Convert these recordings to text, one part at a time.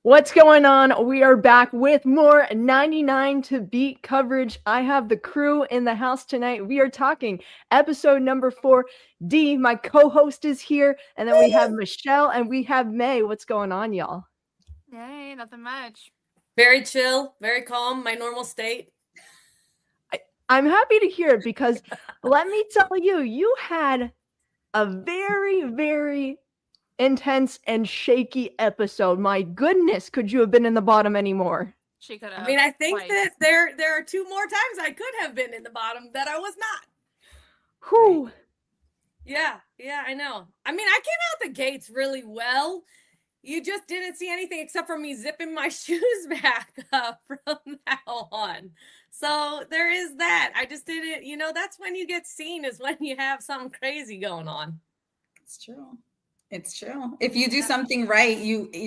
What's going on? We are back with more 99 to beat coverage. I have the crew in the house tonight. We are talking episode number 4. D, my co-host, is here, and then we have Michelle and we have May. What's going on, y'all? Hey, nothing much. Very chill, very calm, my normal state. I'm happy to hear it because let me tell you, you had a very, very intense and shaky episode. My goodness, could you have been in the bottom anymore? She could have. I mean, I think twice. that there are 2 more times I could have been in the bottom that I was not. Whew. Yeah, I know. I mean, I came out the gates really well. You just didn't see anything except for me zipping my shoes back up from now on. So there is that. I just didn't, that's when you get seen, is when you have something crazy going on. It's true. It's true. If you do something right,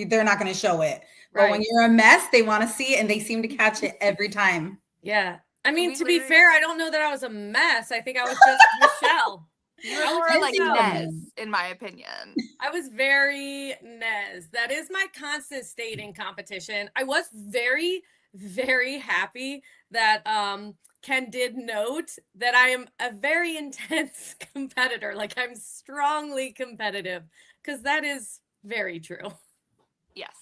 they're not going to show it. But Right. when you're a mess, they want to see it, and they seem to catch it every time. Yeah. I mean, We to be literally- fair, I don't know that I was a mess. I think I was just Michelle. You I were was more like busy. Nez, in my opinion. I was very Nez. That is my constant state in competition. I was very, very happy that Ken did note that I am a very intense competitor. Like, I'm strongly competitive, because that is very true. Yes.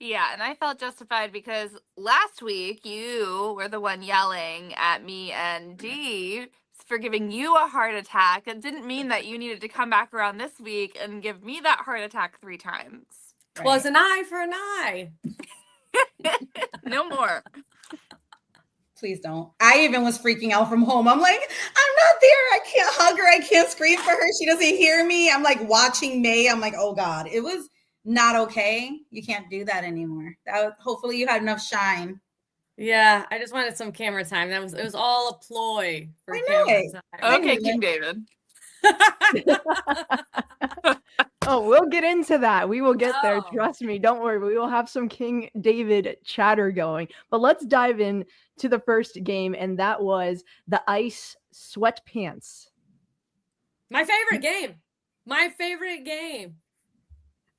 Yeah, and I felt justified because last week you were the one yelling at me and Dee for giving you a heart attack. It didn't mean that you needed to come back around this week and give me that heart attack 3 times. Right. Was an eye for an eye. No more. Please don't. I even was freaking out from home. I'm like, I'm not there. I can't hug her. I can't scream for her. She doesn't hear me. I'm like watching May. I'm like, oh God, it was not okay. You can't do that anymore. Hopefully you had enough shine. Yeah, I just wanted some camera time. It was all a ploy for I know camera it. time. Okay, King David. Oh, we'll get into that. We will get there. Oh. Trust me. Don't worry. We will have some King David chatter going. But let's dive in to the first game, and that was the ice sweatpants. My favorite game. My favorite game.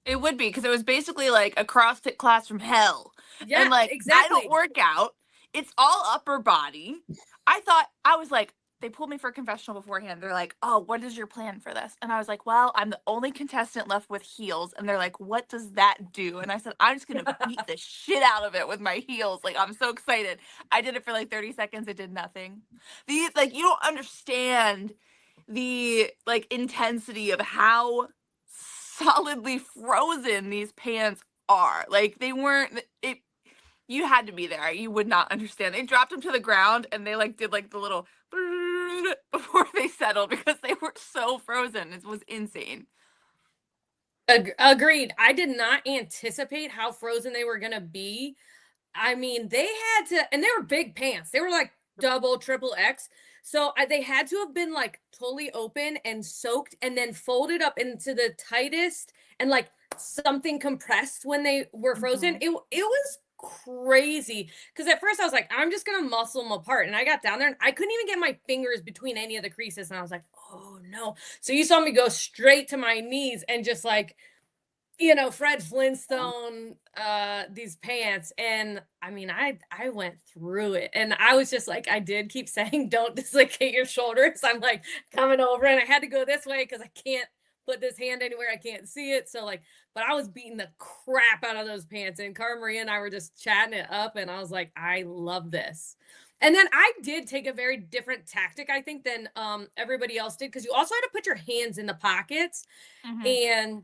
It would be, because it was basically like a CrossFit class from hell. Yeah, And like, exactly. I don't work out. It's all upper body. I was like, they pulled me for a confessional beforehand. They're like, oh, what is your plan for this? And I was like, well, I'm the only contestant left with heels. And they're like, what does that do? And I said, I'm just going to beat the shit out of it with my heels. Like, I'm so excited. I did it for like 30 seconds. It did nothing. You don't understand the like intensity of how solidly frozen these pants are. Like, they weren't, you had to be there. You would not understand. They dropped them to the ground and they like did like the little before they settled, because they were so frozen. It was insane. Agreed. I did not anticipate how frozen they were going to be. I mean, they had to, and they were big pants. They were like double, triple X. So they had to have been like totally open and soaked and then folded up into the tightest and like something compressed when they were frozen. It was crazy, because at first I was like, I'm just gonna muscle them apart, and I got down there and I couldn't even get my fingers between any of the creases, and I was like, oh no. So you saw me go straight to my knees and just like, Fred Flintstone these pants. And I mean, I went through it, and I was just like, I did keep saying, don't dislocate your shoulders. I'm like coming over, and I had to go this way because I can't put this hand anywhere I can't see it. So like, but I was beating the crap out of those pants, and Cara Maria and I were just chatting it up, and I was like, I love this. And then I did take a very different tactic, I think, than everybody else did, because you also had to put your hands in the pockets. And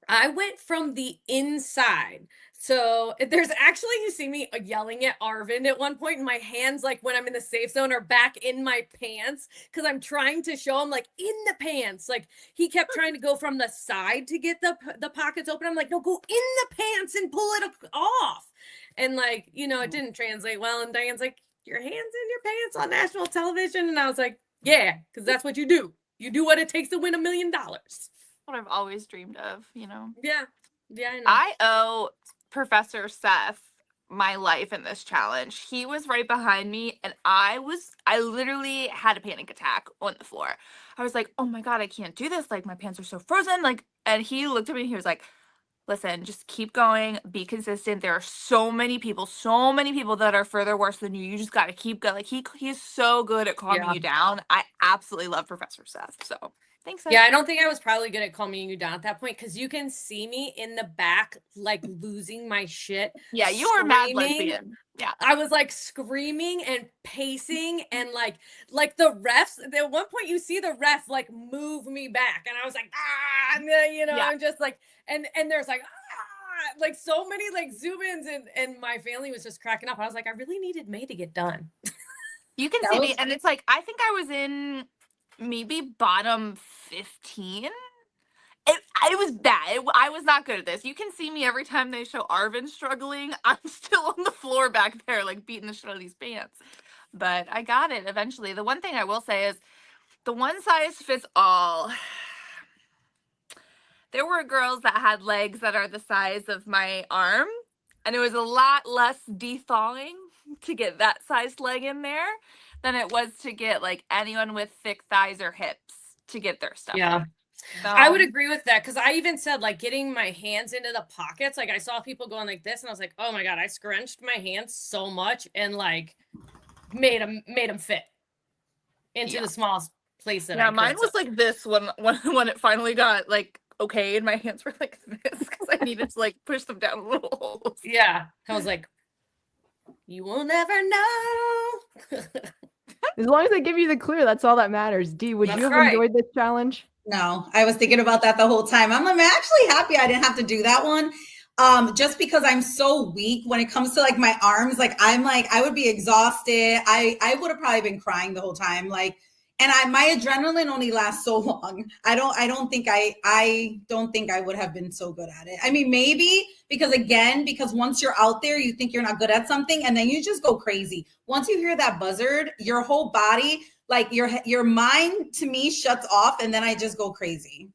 I went from the inside. So there's actually, you see me yelling at Arvind at one point, and my hands, like when I'm in the safe zone, are back in my pants, because I'm trying to show him like in the pants. Like, he kept trying to go from the side to get the pockets open. I'm like, no, go in the pants and pull it off. And like, it didn't translate well. And Diane's like, your hands in your pants on national television? And I was like, yeah, because that's what you do. You do what it takes to win $1 million. What I've always dreamed of, Yeah, I know. I owe Professor Seth my life in this challenge. He was right behind me, and I literally had a panic attack on the floor. I was like, oh my God, I can't do this. Like, my pants are so frozen. Like, and he looked at me and he was like, listen, just keep going, be consistent. There are so many people that are further worse than you. You just got to keep going. Like he is so good at calming you down. I absolutely love Professor Seth. So thanks. Yeah, I don't think I was probably good at calming you down at that point because you can see me in the back, like losing my shit. Yeah, you were mad screaming. lesbian. Yeah. I was like screaming and pacing and like the refs. At one point, you see the ref like move me back, and I was like, ah, you know, I'm just like, and there's like, ah, like so many like zoom ins, and my family was just cracking up. I was like, I really needed Mae to get done. You can see me, and it's like I think I was in maybe bottom 15. It was bad. I was not good at this. You can see me every time they show Arvin struggling. I'm still on the floor back there, like beating the shit out of these pants. But I got it eventually. The one thing I will say is the one size fits all. There were girls that had legs that are the size of my arm, and it was a lot less de-thawing to get that size leg in there than it was to get like anyone with thick thighs or hips to get their stuff. Yeah. So, I would agree with that because I even said like getting my hands into the pockets. Like I saw people going like this, and I was like, "Oh my god!" I scrunched my hands so much and like made them fit into the smallest place that I could. Mine was like this when it finally got like okay, and my hands were like this because I needed to like push them down a little holes. Yeah, I was like, "You will never know." As long as I give you the clear, that's all that matters. Dee, would you have enjoyed this challenge? No, I was thinking about that the whole time. I'm actually happy I didn't have to do that one. Just because I'm so weak when it comes to like my arms, like I would be exhausted. I would have probably been crying the whole time. Like, and my adrenaline only lasts so long. I don't think I would have been so good at it. I mean, maybe because once you're out there, you think you're not good at something, and then you just go crazy. Once you hear that buzzard, your whole body, like your mind to me shuts off, and then I just go crazy.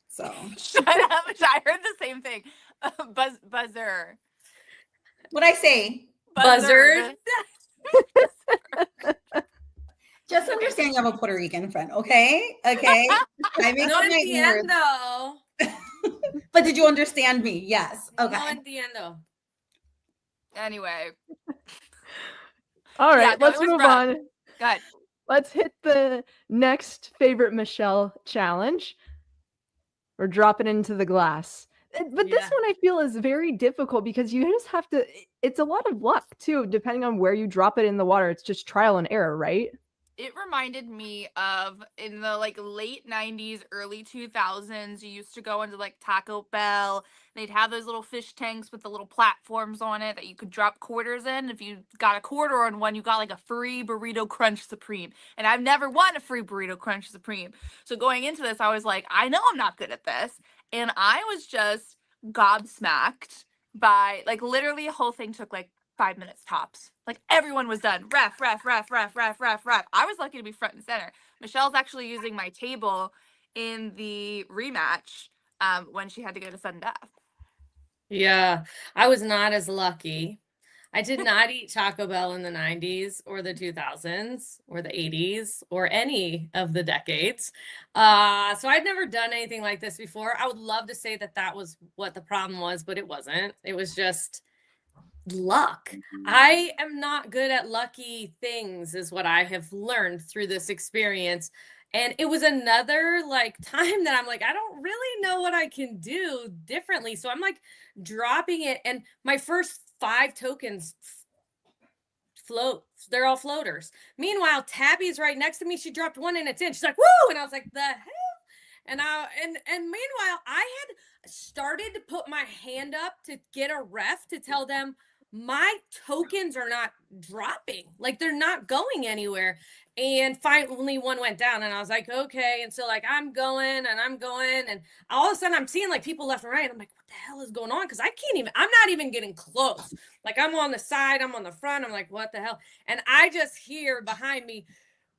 So shut up. I heard the same thing. Buzzer. What'd I say? Buzzard. Just understand you have a Puerto Rican friend, okay? Okay. I make no entiendo. But did you understand me? Yes. Okay. No entiendo. Anyway. All right, let's move on. Good. Let's hit the next favorite Michelle challenge. Or drop it into the glass. But this one I feel is very difficult because you just have to, it's a lot of luck too, depending on where you drop it in the water. It's just trial and error, right? It reminded me of in the like late 90s, early 2000s, you used to go into like Taco Bell. They'd have those little fish tanks with the little platforms on it that you could drop quarters in. If you got a quarter on one, you got like a free Burrito Crunch Supreme. And I've never won a free Burrito Crunch Supreme. So going into this, I was like, I know I'm not good at this. And I was just gobsmacked by like literally a whole thing took like 5 minutes tops. Like everyone was done. Ref. I was lucky to be front and center. Michelle's actually using my table in the rematch when she had to go to sudden death. Yeah, I was not as lucky. I did not eat Taco Bell in the 90s or the 2000s or the 80s or any of the decades. So I'd never done anything like this before. I would love to say that that was what the problem was, but it wasn't. It was just luck. I am not good at lucky things is what I have learned through this experience. And it was another like time that I'm like, I don't really know what I can do differently. So I'm like dropping it. And my first 5 tokens float. They're all floaters. Meanwhile, Tabby's right next to me. She dropped one and it's in. She's like, woo! And I was like, the hell? And meanwhile, I had started to put my hand up to get a ref to tell them my tokens are not dropping. Like they're not going anywhere. And finally one went down and I was like, okay. And so like I'm going and all of a sudden I'm seeing like people left and right. I'm like, what the hell is going on? Because I'm not even getting close. Like I'm on the side, I'm on the front. I'm like, what the hell? And I just hear behind me,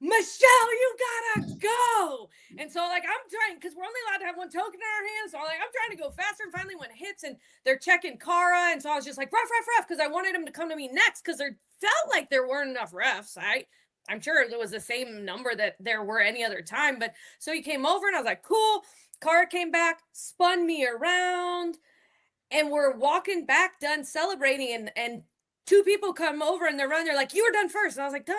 Michelle, you gotta go. And so like I'm trying, because we're only allowed to have one token in our hands. So like I'm trying to go faster, and finally when it hits and they're checking Kara. And so I was just like, ref, because I wanted him to come to me next because there felt like there weren't enough refs. I'm sure there was the same number that there were any other time. But so he came over and I was like, cool. Car came back, spun me around, and we're walking back, done celebrating, and two people come over and they're like, "You were done first." And I was like,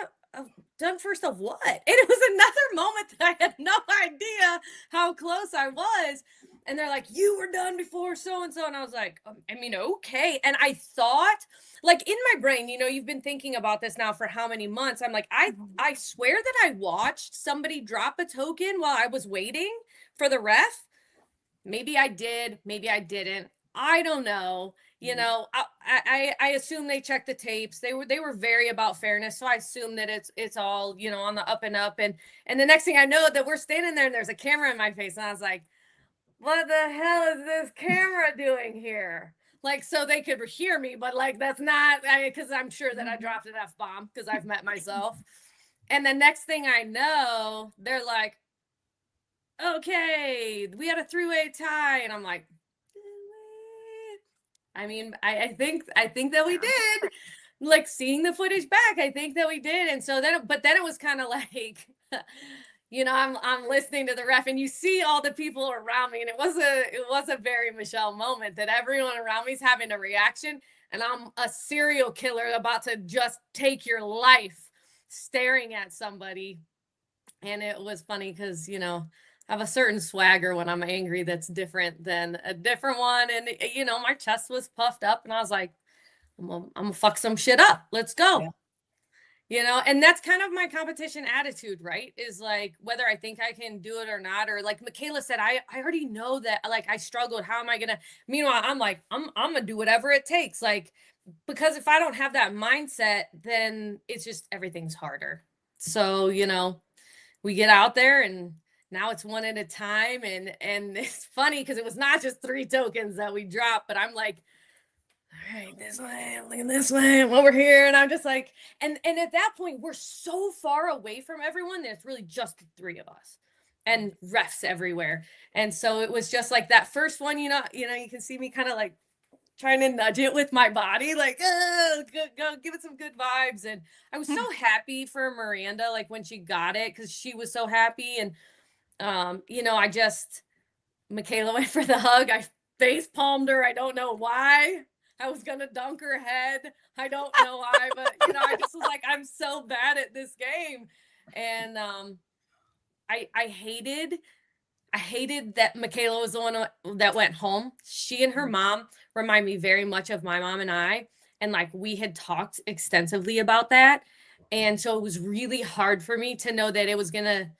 done first of what? And it was another moment that I had no idea how close I was. And they're like, "You were done before so and so." And I was like, I mean, okay. And I thought, like, in my brain, you know, you've been thinking about this now for how many months? I'm like, I swear that I watched somebody drop a token while I was waiting for the ref. Maybe I did, maybe I didn't. I don't know. You know, I assume they checked the tapes. They were very about fairness, so I assume that it's all, you know, on the up and up. And the next thing I know, that we're standing there and there's a camera in my face, and I was like, "What the hell is this camera doing here?" Like, so they could hear me, but like that's not, because I'm sure that I dropped an F-bomb because I've met myself. And the next thing I know, they're like, "Okay, we had a 3-way tie," and I'm like, I mean, I think that we did. Like, seeing the footage back, I think that we did. And so then, but then it was kind of like, you know, I'm listening to the ref, and you see all the people around me, and it was a very Michelle moment, that everyone around me is having a reaction, and I'm a serial killer about to just take your life, staring at somebody. And it was funny because, you know, I have a certain swagger when I'm angry that's different than a different one. And, you know, my chest was puffed up, and I was like, I'm gonna fuck some shit up. Let's go. Yeah. You know, and that's kind of my competition attitude, right? Is like, whether I think I can do it or not, or like Michaela said, I already know that, like, I struggled. How am I gonna? Meanwhile, I'm like, I'm gonna do whatever it takes. Like, because if I don't have that mindset, then it's just, everything's harder. So, you know, we get out there, and now it's one at a time. And it's funny because it was not just 3 tokens that we dropped, but I'm like, all right, this way, I'm looking this way, I'm over here. And I'm just like, and at that point, we're so far away from everyone that it's really just the 3 of us and refs everywhere. And so it was just like that first one, you know, you can see me kind of like trying to nudge it with my body, like, go give it some good vibes. And I was so happy for Miranda, like, when she got it, because she was so happy. And you know, Michaela went for the hug. I face palmed her. I don't know why. I was gonna dunk her head. I don't know why, but you know, I just was like, I'm so bad at this game. And I hated that Michaela was the one that went home. She and her mom remind me very much of my mom and I. And like, we had talked extensively about that. And so it was really hard for me to know that it was gonna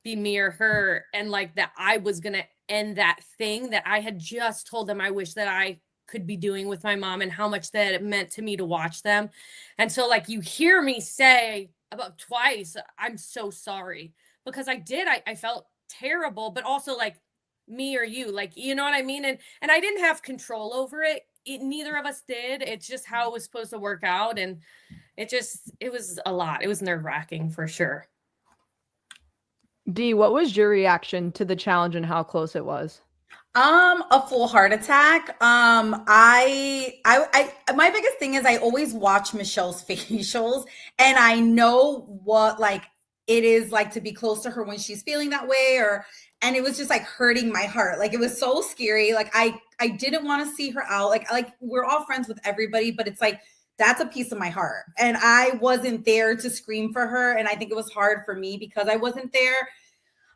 be me or her, and like that I was gonna end that thing that I had just told them I wish that I could be doing with my mom, and how much that it meant to me to watch them. And so, like, you hear me say about twice, I'm so sorry, because I felt terrible, but also like, me or you, like, you know what I mean? And I didn't have control over it. Neither of us did. It's just how it was supposed to work out. And it was a lot. It was nerve-wracking for sure. Dee, what was your reaction to the challenge and how close it was? A full heart attack. I my biggest thing is I always watch Michelle's facials, and I know what like it is like to be close to her when she's feeling that way, and it was just like hurting my heart. Like, it was so scary. Like, I didn't want to see her out. Like we're all friends with everybody, but it's like, that's a piece of my heart. And I wasn't there to scream for her. And I think it was hard for me because I wasn't there.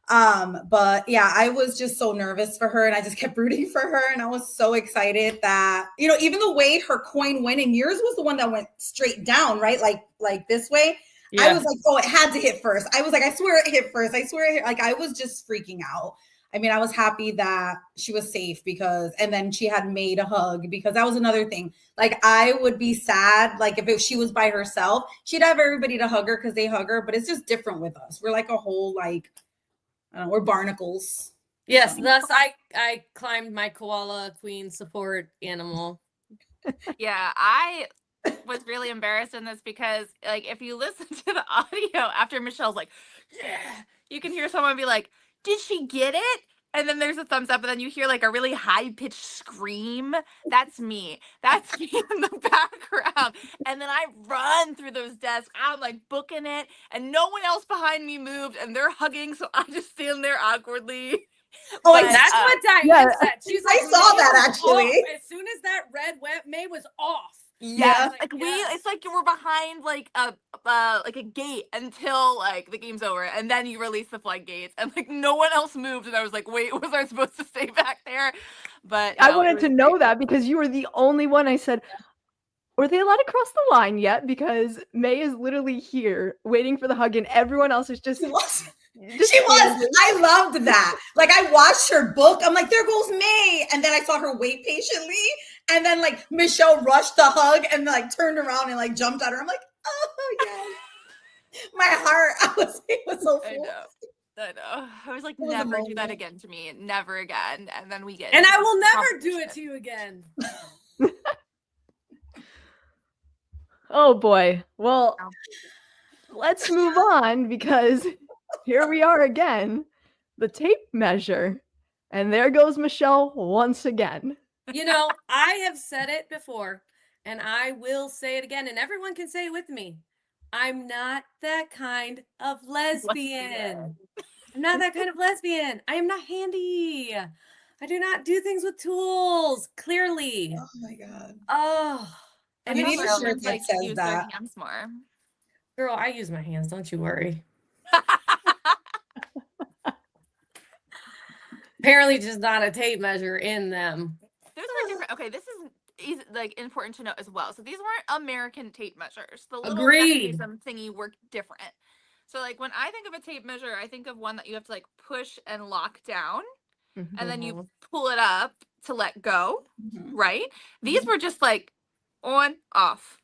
But yeah, I was just so nervous for her, and I just kept rooting for her. And I was so excited that, you know, even the way her coin went, and yours was the one that went straight down, right? Like this way. Yeah. I was like, oh, it had to hit first. I was like, I swear it hit first. I swear it hit. Like, I was just freaking out. I mean, I was happy that she was safe and then she had made a hug, because that was another thing. Like, I would be sad. Like, if she was by herself, she'd have everybody to hug her because they hug her, but it's just different with us. We're like a whole, like, we're barnacles. Yes, thus I climbed my koala queen support animal. Yeah, I was really embarrassed in this because, like, if you listen to the audio after Michelle's like, yeah, you can hear someone be like, did she get it? And then there's a thumbs up, and then you hear like a really high-pitched scream. That's me. That's me in the background. And then I run through those desks. I'm like booking it, and no one else behind me moved, and they're hugging, so I just stand there awkwardly Oh, But, That's what Diane yeah. said. She's I like, saw May that, was actually. off. As soon as that red went, May was off. yeah, Like, like yes. it's like you were behind like a gate until like the game's over, and then you release the floodgates, and like no one else moved, and I was like, wait, was I supposed to stay back there? But I no, it wanted was to know great. that because you were the only one. I said, were they allowed to cross the line yet? Because May is literally here waiting for the hug, and everyone else is just She was. just She was. standing. I loved that. Like, I watched her book. I'm like, there goes May. And then I saw her wait patiently. And then like Michelle rushed the hug and like turned around and like jumped at her. I'm like, oh yes. My heart. It was so I full. know. I know. I was like, It was a never do that moment. again to me. Never again. And then we get And into I will never do competition. it to you again. Oh boy. Well, Wow. let's move on because here we are again. The tape measure. And there goes Michelle once again. You know, I have said it before, and I will say it again, and everyone can say it with me. I'm not that kind of lesbian. I'm not that kind of lesbian. I am not handy. I do not do things with tools, clearly. Oh my God. Oh. And You now need a girls shirt that like says use that. their hands more. Girl, I use my hands, don't you worry. Apparently just not a tape measure in them. Those were different. Okay, this is like important to note as well. So these weren't American tape measures. The little Agreed. mechanism thingy worked different. So like when I think of a tape measure, I think of one that you have to like push and lock down, and then you pull it up to let go, Mhm. right? These were just like on, off,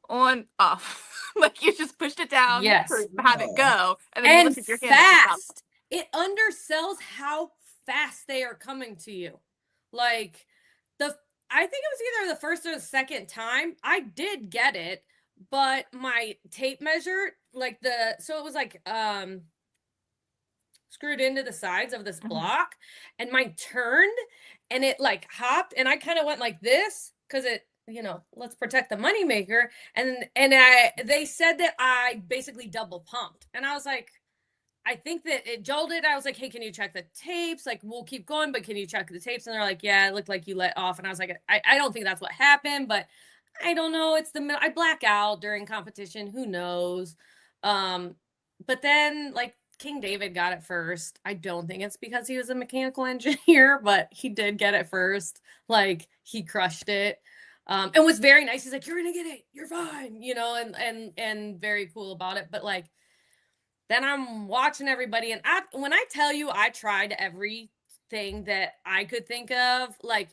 on, off. Like you just pushed it down Yes. to have it go, and then you And look at your hand. at the top. fast. It undersells how fast they are coming to you. Like I think it was either the first or the second time I did get it, but my tape measure, like so it was like screwed into the sides of this block, and mine turned and it like hopped, and I kind of went like this because it, let's protect the moneymaker. And they said that I basically double pumped, and I was like, I think that it jolted. I was like, hey, can you check the tapes? Like, we'll keep going, but can you check the tapes? And they're like, yeah, it looked like you let off. And I was like, I don't think that's what happened, but I don't know. It's I black out during competition. Who knows? But then like King David got it first. I don't think it's because he was a mechanical engineer, but he did get it first. Like, he crushed it. And was very nice. He's like, you're gonna get it. You're fine. And very cool about it. But like, then I'm watching everybody, and when I tell you I tried everything that I could think of, like,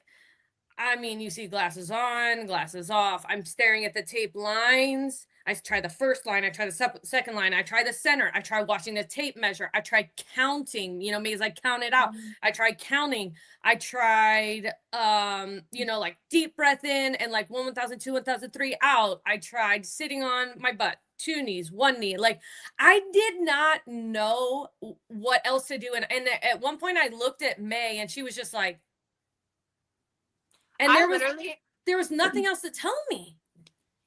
I mean, you see glasses on, glasses off. I'm staring at the tape lines. I try the first line. I try the second line. I try the center. I try watching the tape measure. I tried counting, because I counted out. I tried counting. I tried, like deep breath in and like 1,002, 1,003 out. I tried sitting on my butt, 2 knees, 1 knee. Like, I did not know what else to do. And at one point I looked at May, and she was just like, and there was nothing else to tell me.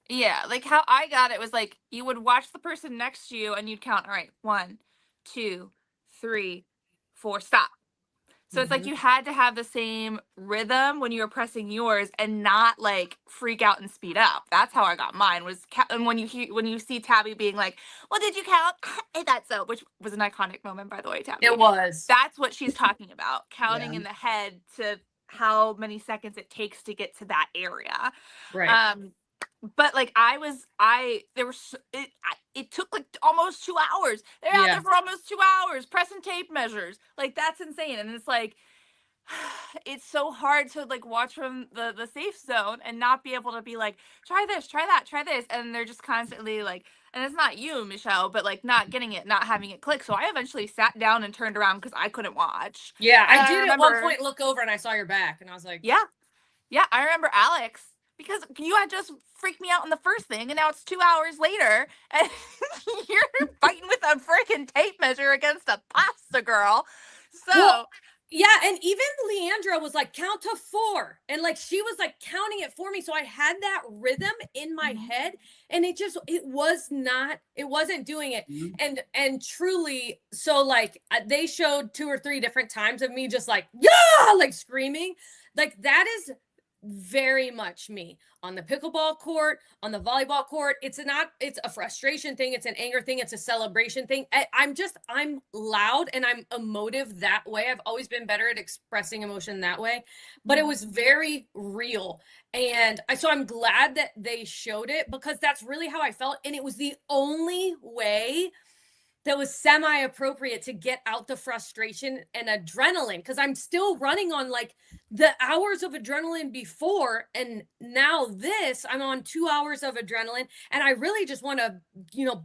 Yeah, like how I got it was like you would watch the person next to you and you'd count, all right, 1, 2, 3, 4, stop. So it's like you had to have the same rhythm when you were pressing yours and not like freak out and speed up. That's how I got mine. And when you see Tabby being like, "Well, did you count?" I thought so, which was an iconic moment, by the way, Tabby. It was. That's what she's talking about, counting in the head to how many seconds it takes to get to that area. Right. But like it took like almost 2 hours. They're out there for almost 2 hours pressing tape measures. Like, that's insane. And it's like, it's so hard to like watch from the safe zone and not be able to be like, try this, try that, try this. And they're just constantly like, and it's not you, Michelle, but like not getting it, not having it click. So I eventually sat down and turned around because I couldn't watch. Yeah, And I did at one point look over and I saw your back, and I was like, yeah, I remember Alex, because you had just freaked me out on the first thing, and now it's 2 hours later, and you're fighting with a freaking tape measure against a pasta girl. So, well, Yeah, and even Leandra was like, count to 4. And like she was like counting it for me. So I had that rhythm in my head, and it wasn't doing it. And truly, so like they showed 2 or 3 different times of me just like, yeah, like screaming. Like that is very much me on the pickleball court, on the volleyball court. It's a frustration thing, it's an anger thing, it's a celebration thing. I'm loud and I'm emotive that way. I've always been better at expressing emotion that way, but it was very real. And so I'm glad that they showed it, because that's really how I felt, and it was the only way that was semi-appropriate to get out the frustration and adrenaline, because I'm still running on like the hours of adrenaline before, and now I'm on 2 hours of adrenaline, and I really just want to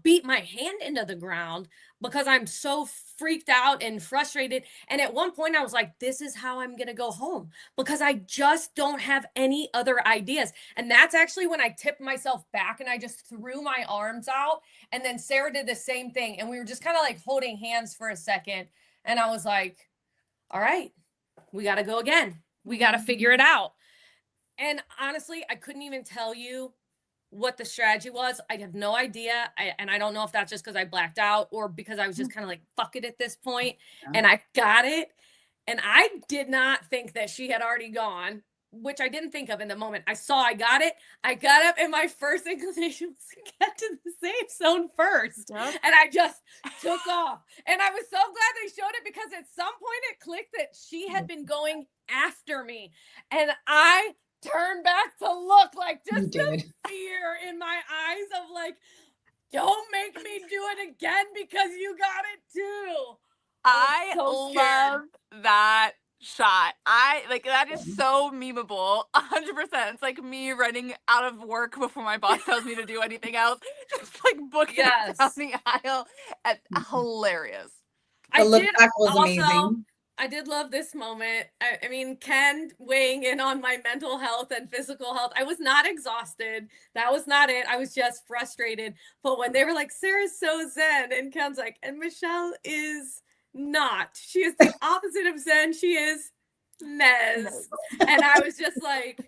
beat my hand into the ground because I'm so freaked out and frustrated. And at one point I was like, this is how I'm gonna go home, because I just don't have any other ideas. And that's actually when I tipped myself back and I just threw my arms out, and then Sarah did the same thing, and we were just kind of like holding hands for a second, and I was like, all right, we got to go again, we got to figure it out. And honestly, I couldn't even tell you what the strategy was. I have no idea. And I don't know if that's just because I blacked out or because I was just kind of like, fuck it at this point. And I got it. And I did not think that she had already gone, which I didn't think of in the moment. I got it. I got up, and my first inclination was to get to the safe zone first. Yep. And I just took off. And I was so glad they showed it, because at some point it clicked that she had been going after me. And I turned back to look, like just the fear in my eyes of like, don't make me do it again because you got it too. I love that shot. That is so memeable. 100%. It's like me running out of work before my boss tells me to do anything else. Just like booking down the aisle. Hilarious. The look back was amazing. I did love this moment. I mean, Ken weighing in on my mental health and physical health. I was not exhausted. That was not it. I was just frustrated. But when they were like, Sarah's so zen, and Ken's like, and Michelle is not. She is the opposite of zen. She is mez. And I was just like,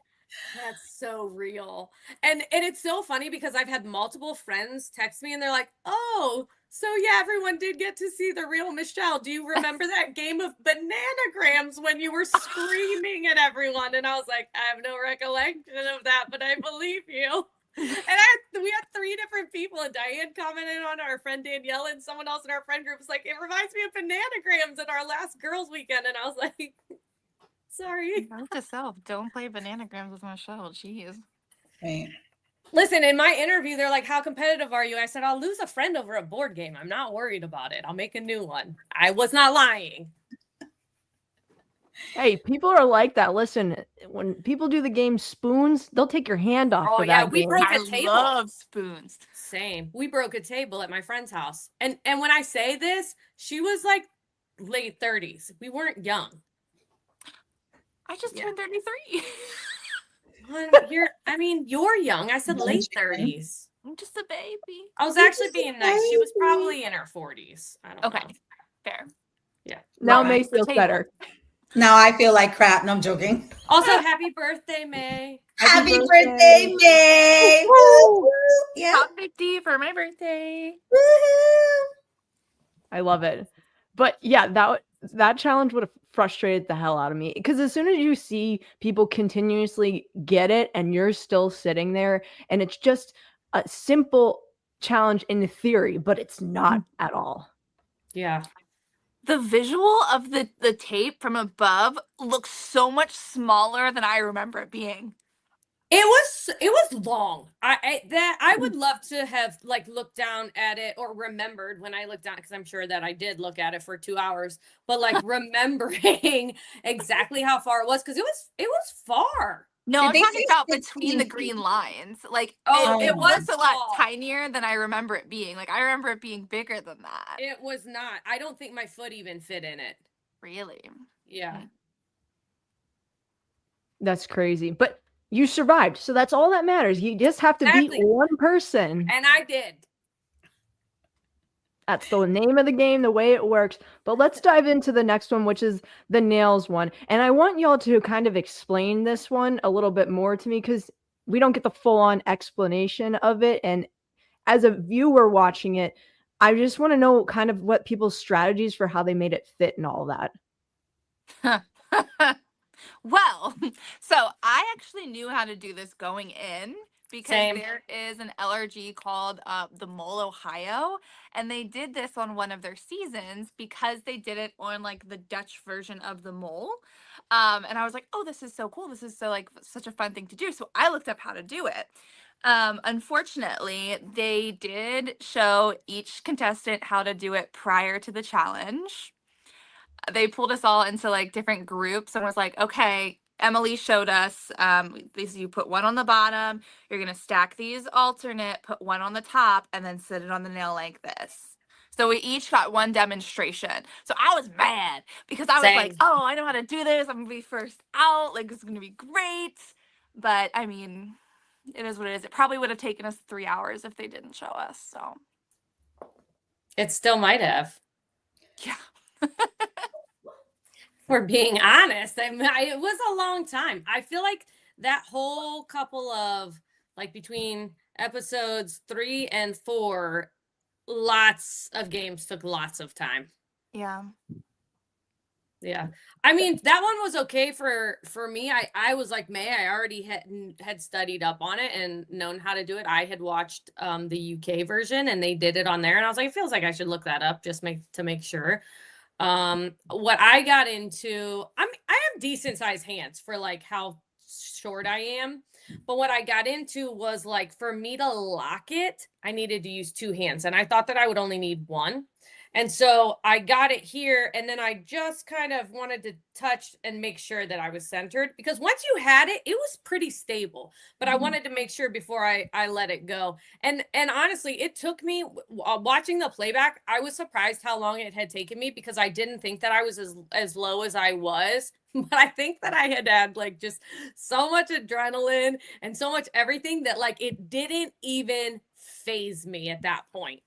that's so real. And it's so funny, because I've had multiple friends text me and they're like, oh, so yeah, everyone did get to see the real Michelle. Do you remember that game of bananagrams when you were screaming at everyone? And I was like, I have no recollection of that, but I believe you. And we had 3 different people, and Diane commented on our friend Danielle, and someone else in our friend group was like, it reminds me of bananagrams at our last girls' weekend. And I was like, sorry. Note to self, don't play bananagrams with Michelle. Jeez. Right. Listen, in my interview, they're like, how competitive are you? I said, I'll lose a friend over a board game. I'm not worried about it. I'll make a new one. I was not lying. Hey, people are like that. Listen, when people do the game spoons, they'll take your hand off for that we game. broke a table. I love spoons. Same. We broke a table at my friend's house. And when I say this, she was like late 30s. We weren't young. I just turned 33. You're young. I said late 30s. I'm just a baby. I was actually being nice. She was probably in her 40s. I don't know. Fair. Yeah. Now May feels better. Now I feel like crap. No, I'm joking. Also, happy birthday, May. Happy birthday, May. Yeah. Top 50 for my birthday. I love it. But yeah, that challenge would have frustrated the hell out of me, because as soon as you see people continuously get it and you're still sitting there, and it's just a simple challenge in theory, but it's not at all. Yeah. The visual of the tape from above looks so much smaller than I remember it being. It was long. I would love to have like looked down at it, or remembered when I looked down, because I'm sure that I did look at it for 2 hours, but like remembering exactly how far it was, because it was far. No, I'm talking about between the green lines. Like, it was a lot tinier than I remember it being. Like, I remember it being bigger than that. It was not. I don't think my foot even fit in it. Really? Yeah. That's crazy. But you survived, so that's all that matters. You just have to beat one person. And I did. That's the name of the game, the way it works. But let's dive into the next one, which is the nails one. And I want y'all to kind of explain this one a little bit more to me, because we don't get the full-on explanation of it. And as a viewer watching it, I just want to know kind of what people's strategies for how they made it fit and all that. Well, so I actually knew how to do this going in because Same. there is an LRG called the Mole Ohio, and they did this on one of their seasons because they did it on like the Dutch version of the mole. And I was like, oh, this is so cool. This is so like such a fun thing to do. So I looked up how to do it. Unfortunately, they did show each contestant how to do it prior to the challenge. They pulled us all into like different groups and was like, okay, Emily showed us these, you put one on the bottom, you're gonna stack these alternate, put one on the top, and then sit it on the nail like this. So we each got one demonstration. So I was mad because I was like, Same. oh, I know how to do this. I'm gonna be first out. Like, it's gonna be great. But I mean, it is what it is. It probably would have taken us 3 hours if they didn't show us. So It still might have. yeah. For being honest, it was a long time. I feel like that whole couple of like between episodes 3 and 4, lots of games took lots of time. Yeah. Yeah. I mean, that one was okay for me. I was like May, I already had studied up on it and known how to do it. I had watched the UK version and they did it on there, and I was like, it feels like I should look that up just to make sure. What I got into, I have decent sized hands for like how short I am. But what I got into was like, for me to lock it, I needed to use 2 hands. And I thought that I would only need 1. And so I got it here, and then I just kind of wanted to touch and make sure that I was centered, because once you had it, it was pretty stable, but I wanted to make sure before I let it go. And honestly, it took me watching the playback. I was surprised how long it had taken me, because I didn't think that I was as low as I was. But I think that I had like just so much adrenaline and so much everything that like it didn't even phase me at that point.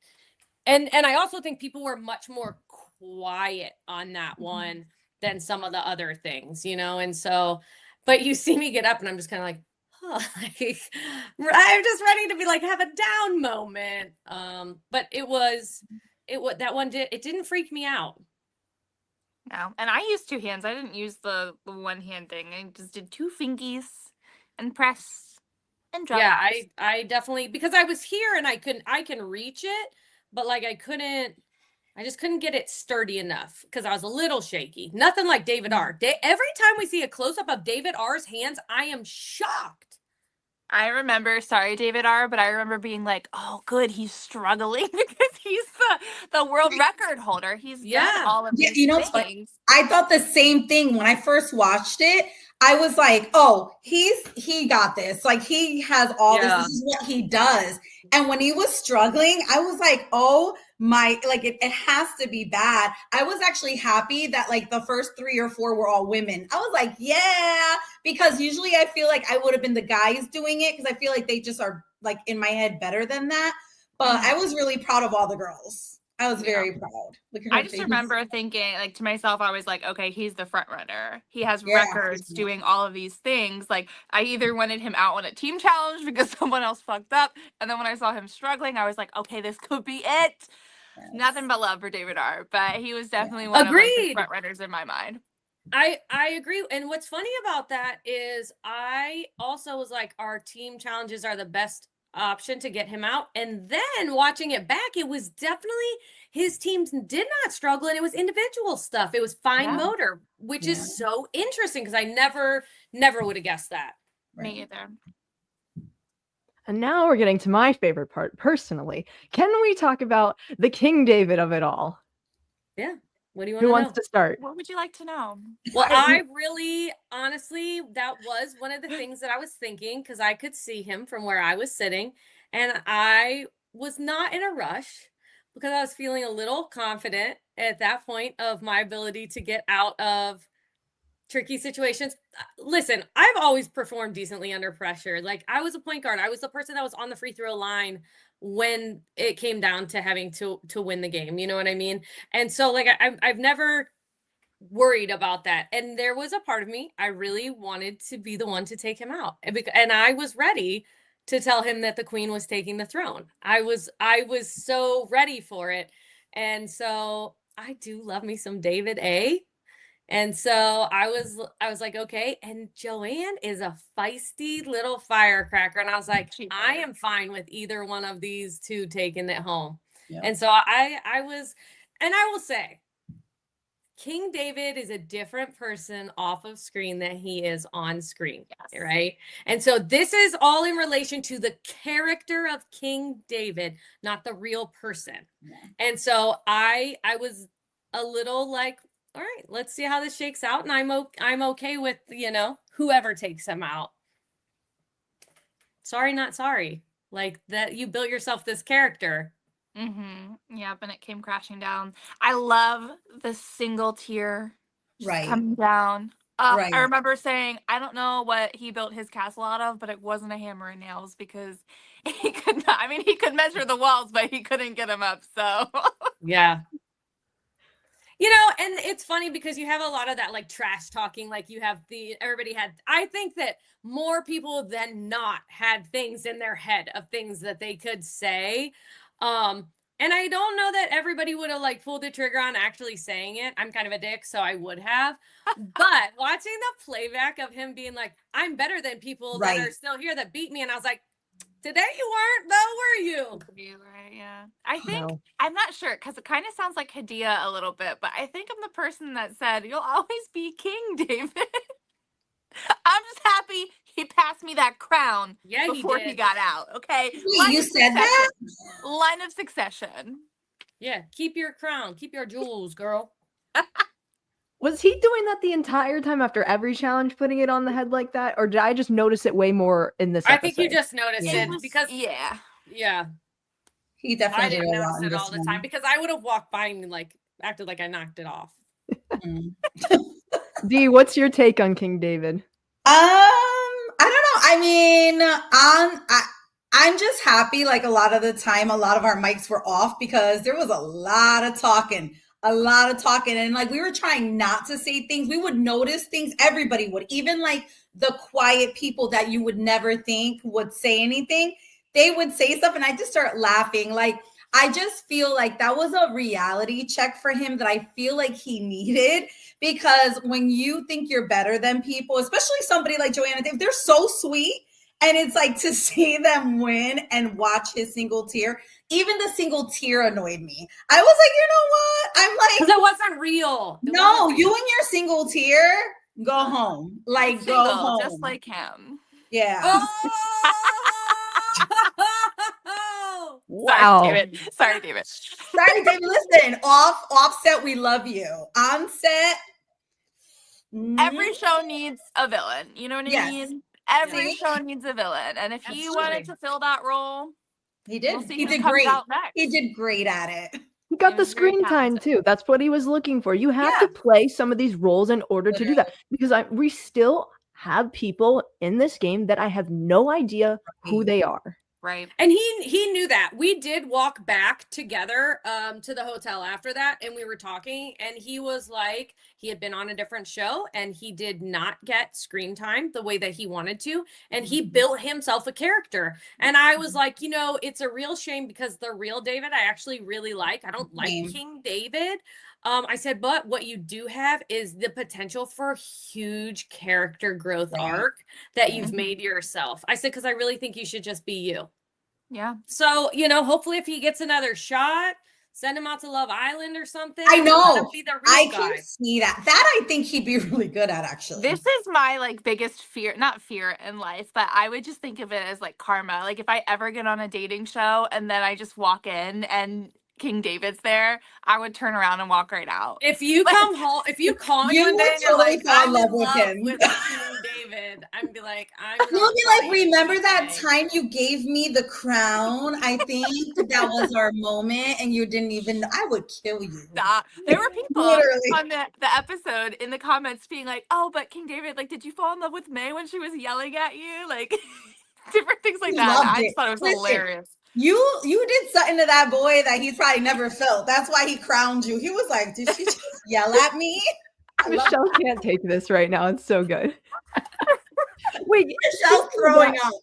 And I also think people were much more quiet on that one than some of the other things, you know? And so, but you see me get up and I'm just kind of like, oh, like, I'm just ready to be like, have a down moment. But it didn't freak me out. No. And I used 2 hands. I didn't use the one hand thing. I just did 2 fingies and press and drop. Yeah, I definitely, because I was here and I can reach it, but like I just couldn't get it sturdy enough because I was a little shaky. Nothing like David R. Every time we see a close up of David R's hands, I am shocked. I remember, sorry, David R., but I remember being like, oh, good, he's struggling because he's the world record holder. He's done all of these things. I thought the same thing when I first watched it. I was like, oh, he got this. Like, he has all this. This is what he does. And when he was struggling, I was like, oh my, like it has to be bad. I was actually happy that like the first 3 or 4 were all women. I was like, yeah, because usually I feel like I would have been the guys doing it, because I feel like they just are like in my head better than that. But I was really proud of all the girls. I was very proud. I just remember thinking, like, to myself, I was like, okay, he's the front runner. He has records doing all of these things. Like, I either wanted him out on a team challenge because someone else fucked up, and then when I saw him struggling, I was like, okay, this could be it. Yes. Nothing but love for David R., but he was definitely one of like, the front runners in my mind. I agree. And what's funny about that is I also was like, our team challenges are the best option to get him out. And then watching it back, it was definitely his teams did not struggle, and it was individual stuff. It was fine motor, which is so interesting because I never would have guessed that. Me either. And now we're getting to my favorite part personally. Can we talk about the King David of it all? Yeah. What do you want to know? Who wants to start? What would you like to know? Well, I really, honestly, that was one of the things that I was thinking, because I could see him from where I was sitting, and I was not in a rush because I was feeling a little confident at that point of my ability to get out of tricky situations. Listen, I've always performed decently under pressure. Like I was a point guard. I was the person that was on the free throw line when it came down to having to win the game. You know what I mean? And so like I've never worried about that. And there was a part of me, I really wanted to be the one to take him out. And I was ready to tell him that the queen was taking the throne. I was so ready for it. And so I do love me some David A. And so I was like, okay. And Joanne is a feisty little firecracker. And I was like, I am fine with either one of these two taking it home. Yeah. And so I was, and I will say, King David is a different person off of screen than he is on screen, yes. Right? And so this is all in relation to the character of King David, not the real person. Yeah. And so I was a little like, all right, let's see how this shakes out. And I'm okay with, you know, whoever takes him out. Sorry, not sorry. Like that you built yourself this character. Mm-hmm. Yeah, and it came crashing down. I love the single tear coming down. Right. I remember saying, I don't know what he built his castle out of, but it wasn't a hammer and nails because he could not. I mean, he could measure the walls, but he couldn't get them up. So yeah. You know, and it's funny because you have a lot of that like trash talking, like you have I think that more people than not had things in their head of things that they could say. And I don't know that everybody would have like pulled the trigger on actually saying it. I'm kind of a dick, so I would have. But watching the playback of him being like, I'm better than people that are still here that beat me. And I was like, today you weren't, though, were you? Right, yeah. I think, I'm not sure, because it kind of sounds like Hadia a little bit, but I think I'm the person that said, you'll always be king, David. I'm just happy he passed me that crown before he got out, okay? You said that? Line of succession. Yeah, keep your crown. Keep your jewels, girl. Was he doing that the entire time after every challenge, putting it on the head like that? Or did I just notice it way more in this episode? I think you just noticed it because... Yeah. Yeah. He definitely I didn't notice it all the time because I would have walked by and like acted like I knocked it off. Dee, what's your take on King David? I don't know. I mean, I'm just happy. Like a lot of the time, a lot of our mics were off because there was a lot of talking. And like we were trying not to say things. We would notice things. Everybody would, even like the quiet people that you would never think would say anything. They would say stuff and I just start laughing. Like, I just feel like that was a reality check for him that I feel like he needed, because when you think you're better than people, especially somebody like Joanna, they're so sweet. And it's like to see them win and watch his single tear. Even the single tear annoyed me. I was like, you know what? I'm like, because it wasn't real. No, you and your single tear, go home. Like, go home. Just like him. Yeah. Oh! Wow. Sorry, David. Listen, offset, we love you. On set. Every show needs a villain. You know what I mean? Every show needs a villain. And if he wanted to fill that role, he did. We'll he did great. He did great at it. He got the screen time too. That's what he was looking for. You have to play some of these roles in order to do that, because we still have people in this game that I have no idea who they are. Right. And he knew that. We did walk back together to the hotel after that, and we were talking, and he was like, he had been on a different show and he did not get screen time the way that he wanted to, and he built himself a character. And I was like, you know, it's a real shame because the real David I actually really like. I don't like King David. I said, but what you do have is the potential for huge character growth arc that you've made yourself. I said, because I really think you should just be you. Yeah. So, you know, hopefully if he gets another shot, send him out to Love Island or something. I know. Let him be the real guy. Can see that. That I think he'd be really good at, actually. This is my like biggest fear, not fear in life, but I would just think of it as like karma. Like if I ever get on a dating show and then I just walk in and King David's there, I would turn around and walk right out. If you come home, if you call me one day and you're like, I'm in love with King David, David. I'd be like, You'll be like, remember that time you gave me the crown? I think that was our moment, and you didn't even. I would kill you. Stop. There were people Literally. on the episode in the comments being like, "Oh, but King David, like, did you fall in love with Mae when she was yelling at you?" Like, different things like He that. And loved I it. just thought it was Listen, hilarious. You did something to that boy that he's probably never felt. That's why he crowned you. He was like, did she just yell at me? Michelle can't take this right now. It's so good. Wait, Michelle's throwing up.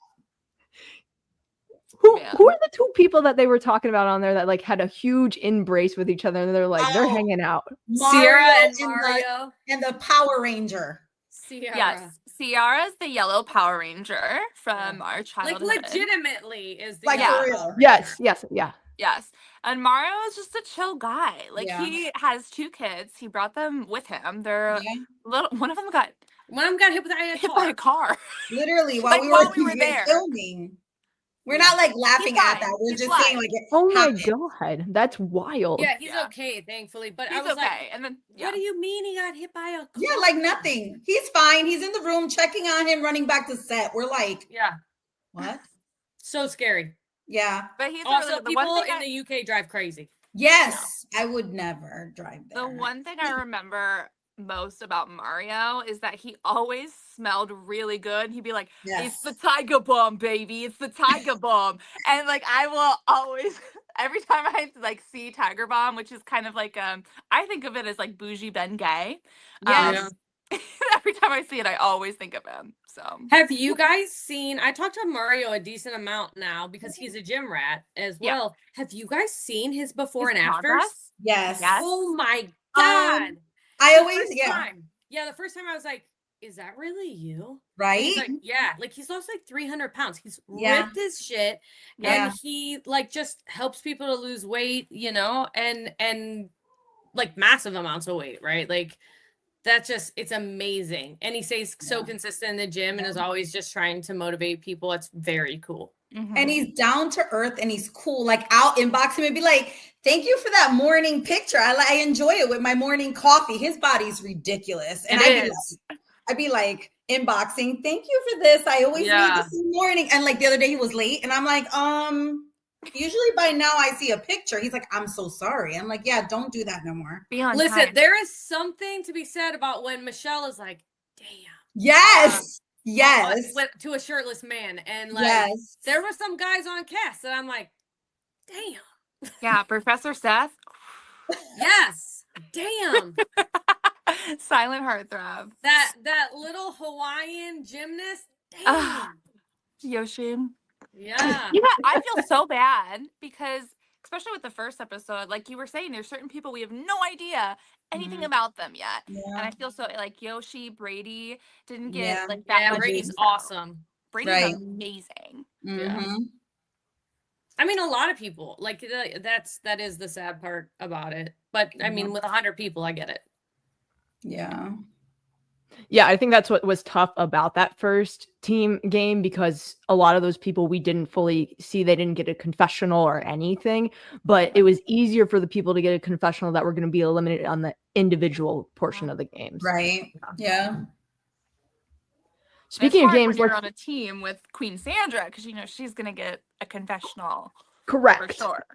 Who are the two people that they were talking about on there that like had a huge embrace with each other and they're like they're hanging out? Sierra and Mario and the Power Ranger. Sierra. Yes, Ciara's the yellow Power Ranger from our childhood. Like legitimately is the like yellow for real. Power Yes, Ranger. yes, yeah. Yes. And Mario is just a chill guy. Like Yeah. he has 2 kids. He brought them with him. They're little. One of them got hit by a car. Literally Like, while we were there. filming. We're not like laughing He's at fine. that. We're He's just fine. saying like it Oh my happened. god, that's wild. Yeah, he's Yeah. okay, thankfully. But He's I was okay. like, And then what do you mean he got hit by a car? Yeah, like nothing. He's fine. He's in the room checking on him, running back to set. We're like, Yeah. what? So scary. Yeah. But he's Also, really, the people one thing in the UK drive crazy. Yes. I would never drive there. The one thing I remember most about Mario is that he always smelled really good. He'd be like, "It's the Tiger Bomb, baby. It's the Tiger Bomb." And like I will always, every time I like see Tiger Bomb, which is kind of like I think of it as like bougie Ben Gay. Yes. Every time I see it, I always think of him. So have you guys seen? I talked to Mario a decent amount now because he's a gym rat as well. Have you guys seen his before and afters? Yes. Oh my god! I always the first time I was like, "Is that really you?" Right? He's like, yeah, like he's lost like 300 pounds. He's ripped as shit, and he like just helps people to lose weight, you know, and like massive amounts of weight, right? Like. That's just, it's amazing. And he stays so consistent in the gym and is always just trying to motivate people. It's very cool. Mm-hmm. And he's down to earth and he's cool. Like I'll inbox him and be like, thank you for that morning picture. I enjoy it with my morning coffee. His body's ridiculous. And I'd be like inboxing, thank you for this. I always need this morning. And like the other day he was late and I'm like, usually by now I see a picture. He's like, I'm so sorry. I'm like, yeah, don't do that no more. Listen, there is something to be said about when Michelle is like, damn. Yes. To a shirtless man. And like, there were some guys on cast that I'm like, damn. Yeah, Professor Seth. Yes. Damn. Silent heartthrob. That little Hawaiian gymnast. Damn. Yoshi. Yeah. I feel so bad because especially with the first episode, like you were saying, there's certain people we have no idea anything about them yet. And I feel so like Yoshi, Brady didn't get like that much. Brady's awesome. Brady's amazing. Yeah. I mean, a lot of people like that is the sad part about it. But I mean, with 100 people, I get it. Yeah, I think that's what was tough about that first team game because a lot of those people we didn't fully see. They didn't get a confessional or anything, but it was easier for the people to get a confessional that were going to be eliminated on the individual portion of the games. Right. Yeah. Speaking of games, you're on a team with Queen Sandra because you know she's going to get a confessional. Correct. For sure.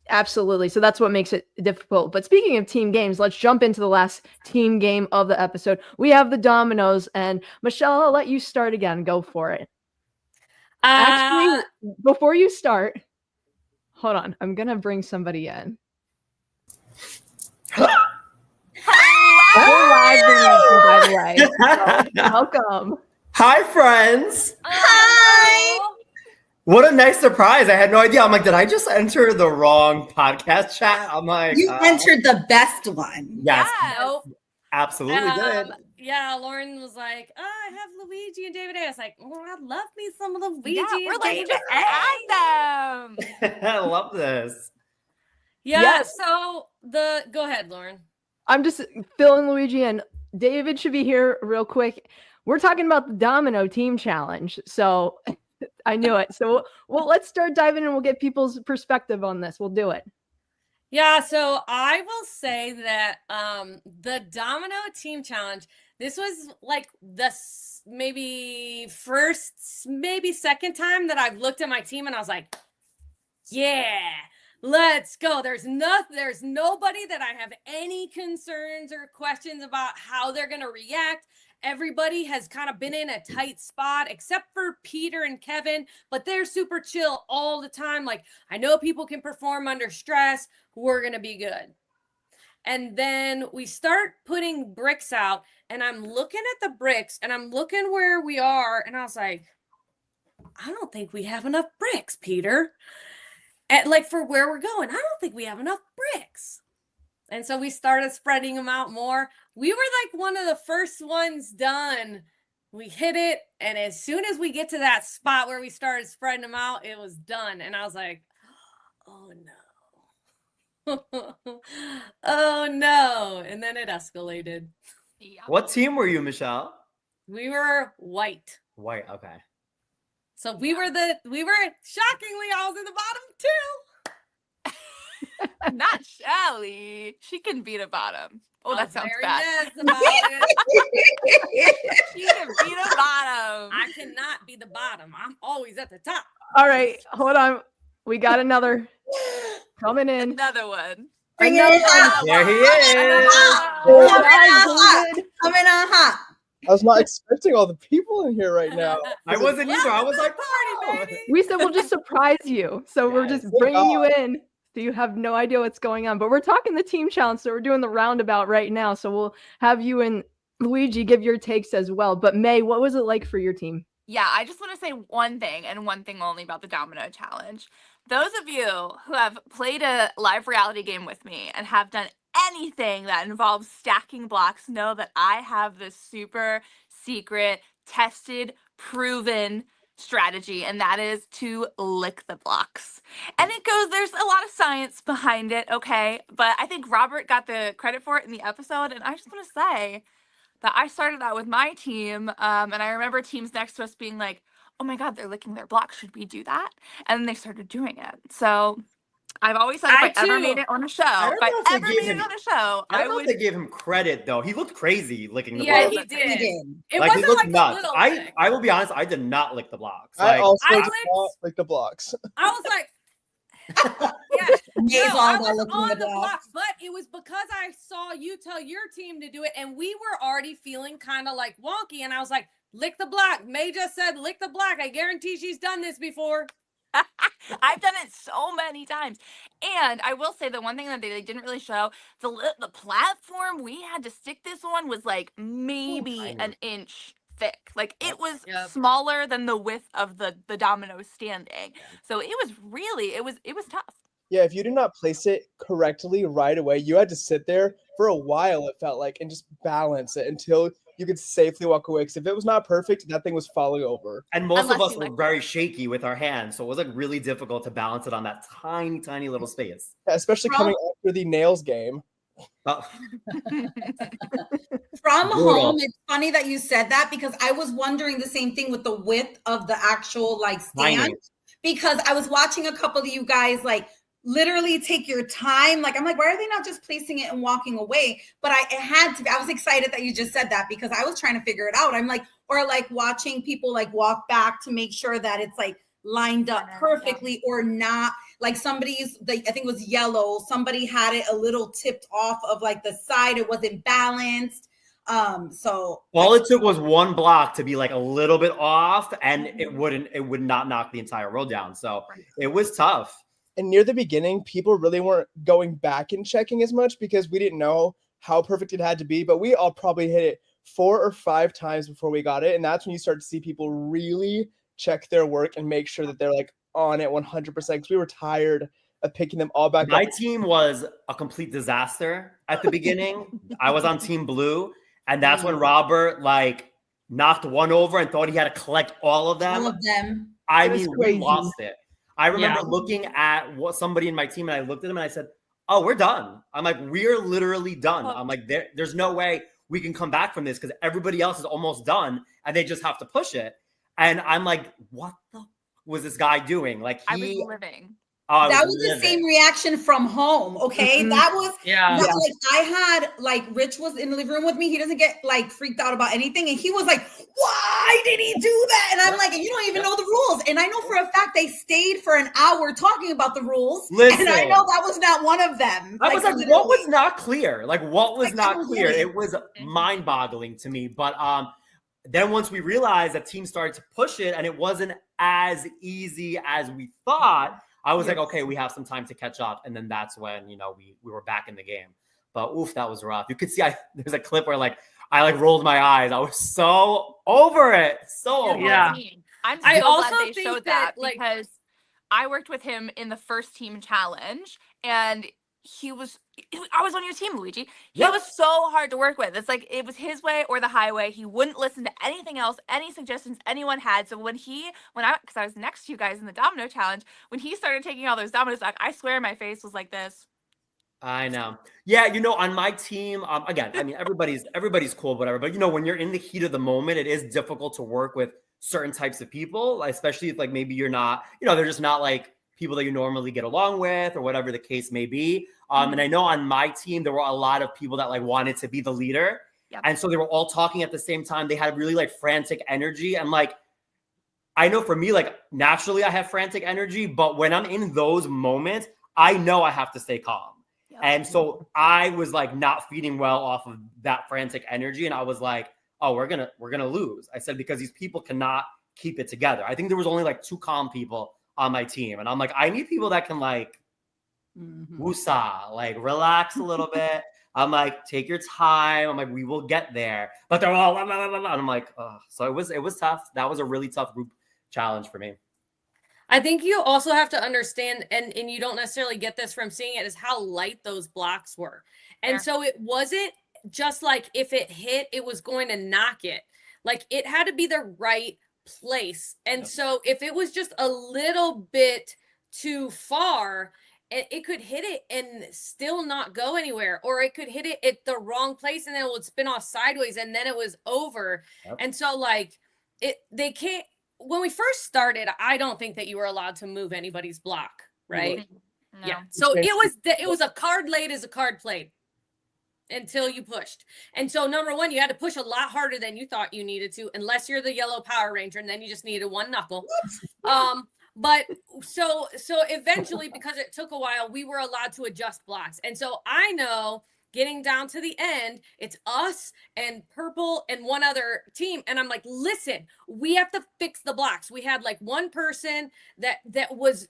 Absolutely. So that's what makes it difficult. But speaking of team games, let's jump into the last team game of the episode. We have the dominoes, and Michelle, I'll let you start again. Go for it. Actually, before you start, hold on. I'm going to bring somebody in. We're live, by the way. So, welcome. Hi, friends. Hi. What a nice surprise. I had no idea. I'm like, did I just enter the wrong podcast chat? I'm like, you entered the best one. Yes. Nope. Absolutely did. Yeah, Lauren was like, oh, I have Luigi and David A. I was like, oh, I love me some of Luigi we're and like, David just A. add them. I love this. Yeah, so go ahead, Lauren. I'm just filling Luigi in. David should be here real quick. We're talking about the Domino Team Challenge. So I knew it. So let's start diving in and we'll get people's perspective on this. We'll do it. Yeah, so I will say that the Domino Team Challenge, This was like the maybe second time that I've looked at my team and I was like, yeah, let's go. There's nobody that I have any concerns or questions about how they're going to react. Everybody has kind of been in a tight spot except for Peter and Kevin, but they're super chill all the time. Like, I know people can perform under stress. We're going to be good. And then we start putting bricks out, and I'm looking at the bricks and I'm looking where we are. And I was like, I don't think we have enough bricks, Peter. And like for where we're going, I don't think we have enough bricks. And so we started spreading them out more. We were like one of the first ones done. We hit it. And as soon as we get to that spot where we started spreading them out, it was done. And I was like, oh no. Oh no. And then it escalated. Yeah. What team were you, Michelle? We were white. White, okay. So we were shockingly, I was in the bottom too. Not Shelly. She can beat a bottom. Oh, that sounds very bad. nice about it. She can beat a bottom. I cannot be the bottom. I'm always at the top. All right, hold on. We got another coming in. Another one. Bring it hot. There he is. Oh, Coming nice, on hot. David. Coming on hot. I was not expecting all the people in here right now. I wasn't either. I was like, party, oh. baby. We said we'll just surprise you. So we're just Yes. bringing you in. So you have no idea what's going on. But we're talking the team challenge. So we're doing the roundabout right now. So we'll have you and Luigi give your takes as well. But Mae, what was it like for your team? Yeah, I just want to say one thing and one thing only about the domino challenge. Those of you who have played a live reality game with me and have done anything that involves stacking blocks know that I have this super secret, tested, proven strategy, and that is to lick the blocks. And there's a lot of science behind it, okay? But I think Robert got the credit for it in the episode, and I just want to say that I started that with my team, and I remember teams next to us being like, oh my God, they're licking their blocks. Should we do that? And then they started doing it. So I've always said if I ever made it on a show, don't if I know if they ever gave made it him- on a show, I I don't know would. if they gave him credit though. He looked crazy licking the Yeah, blocks. he did. He did. It Like he wasn't looked like nuts. a little I lick. will be honest. I did not lick the blocks. I Like, also I did licked- not like the blocks. I was like, yeah, May's no, all I about was licking on the the block, blocks. but it was because I saw you tell your team to do it, and we were already feeling kind of like wonky, and I was like, lick the block. Mae just said lick the block. I guarantee she's done this before. I've done it so many times. And I will say the one thing that they didn't really show, the platform we had to stick this on was like maybe tiny. an inch thick. Like it was Yep. smaller than the width of the domino standing. So it was really, it was tough. Yeah, if you did not place it correctly right away, you had to sit there for a while, it felt like, and just balance it until you could safely walk away. Because if it was not perfect, that thing was falling over. and most Unless of us you were lick very shaky with our hands, so it was like really difficult to balance it on that tiny, tiny little space. Yeah, especially coming after the nails game. Oh, From Brutal. home, it's funny that you said that because I was wondering the same thing with the width of the actual like stand. tiny. Because I was watching a couple of you guys like literally take your time. Like, I'm like, why are they not just placing it and walking away? But it had to be. I was excited that you just said that because I was trying to figure it out. I'm like, or like watching people like walk back to make sure that it's like lined up perfectly or not. Like somebody's, I think it was yellow. Somebody had it a little tipped off of like the side. It wasn't balanced. So All it took was one block to be like a little bit off, and it would not knock the entire row down. So it was tough. And near the beginning, people really weren't going back and checking as much because we didn't know how perfect it had to be. But we all probably hit it 4 or 5 times before we got it. And that's when you start to see people really check their work and make sure that they're like on it 100%. Because we were tired of picking them all back My up. team was a complete disaster at the beginning. I was on team blue, and that's when Robert like knocked one over and thought he had to collect all of them. all of them. I It was mean, we crazy. lost it. I remember Yeah. looking at what somebody in my team, and I looked at them and I said, "Oh, we're done." I'm like, "We're literally done." I'm like, "There's no way we can come back from this because everybody else is almost done, and they just have to push it." And I'm like, "What the was this guy doing?" Like I was he living. That was the same reaction from home. Okay. Mhm. That was Yeah. like I had like Rich was in the living room with me. He doesn't get like freaked out about anything. And he was like, why did he do that? And I'm like, you don't even know the rules. And I know for a fact they stayed for an hour talking about the rules. Listen. And I know that was not one of them. I was like, literally. what was not clear? Like, what was Like, not I clear? really- It was mind-boggling to me. But then once we realized that teams started to push it and it wasn't as easy as we thought, I was like, okay, we have some time to catch up. And then that's when, you know, we were back in the game. But oof, that was rough. You could see there's a clip where I rolled my eyes. I was so over it. So over Yeah. it. I'm I so also glad they think showed that, that like- because I worked with him in the first team challenge, and I was on your team, Luigi. He Yep. was so hard to work with. It's like it was his way or the highway. He wouldn't listen to anything else, any suggestions anyone had. So because I was next to you guys in the domino challenge, when he started taking all those dominoes back, I swear my face was like this. I know. Yeah, you know, on my team, again, I mean, everybody's cool, whatever. But you know, when you're in the heat of the moment, it is difficult to work with certain types of people, especially if like maybe you're not, you know, they're just not like people that you normally get along with or whatever the case may be. And I know on my team, there were a lot of people that like wanted to be the leader. Yep. And so they were all talking at the same time. They had really like frantic energy. And like, I know for me, like naturally I have frantic energy, but when I'm in those moments, I know I have to stay calm. Yep. And so I was like not feeding well off of that frantic energy. And I was like, oh, we're gonna lose. I said, because these people cannot keep it together. I think there was only like 2 calm people on my team. And I'm like, I need people that can like woosah, like relax a little bit. I'm like, take your time. I'm like, we will get there. But they're all, and I'm like, oh. So it was tough. That was a really tough group challenge for me. I think you also have to understand, and you don't necessarily get this from seeing it, is how light those blocks were. And Fair. so it wasn't just like if it hit, it was going to knock it. Like it had to be the right place. And Yep. so if it was just a little bit too far, it could hit it and still not go anywhere, or it could hit it at the wrong place and then it would spin off sideways and then it was over. Yep. And so like they can't. When we first started, I don't think that you were allowed to move anybody's block, right? No. Yeah. So it was a card laid as a card played until you pushed. And so number one, you had to push a lot harder than you thought you needed to, unless you're the yellow Power Ranger, and then you just needed one knuckle. But so eventually, because it took a while, we were allowed to adjust blocks. And so I know getting down to the end, it's us and Purple and one other team. And I'm like, listen, we have to fix the blocks. We had like one person that was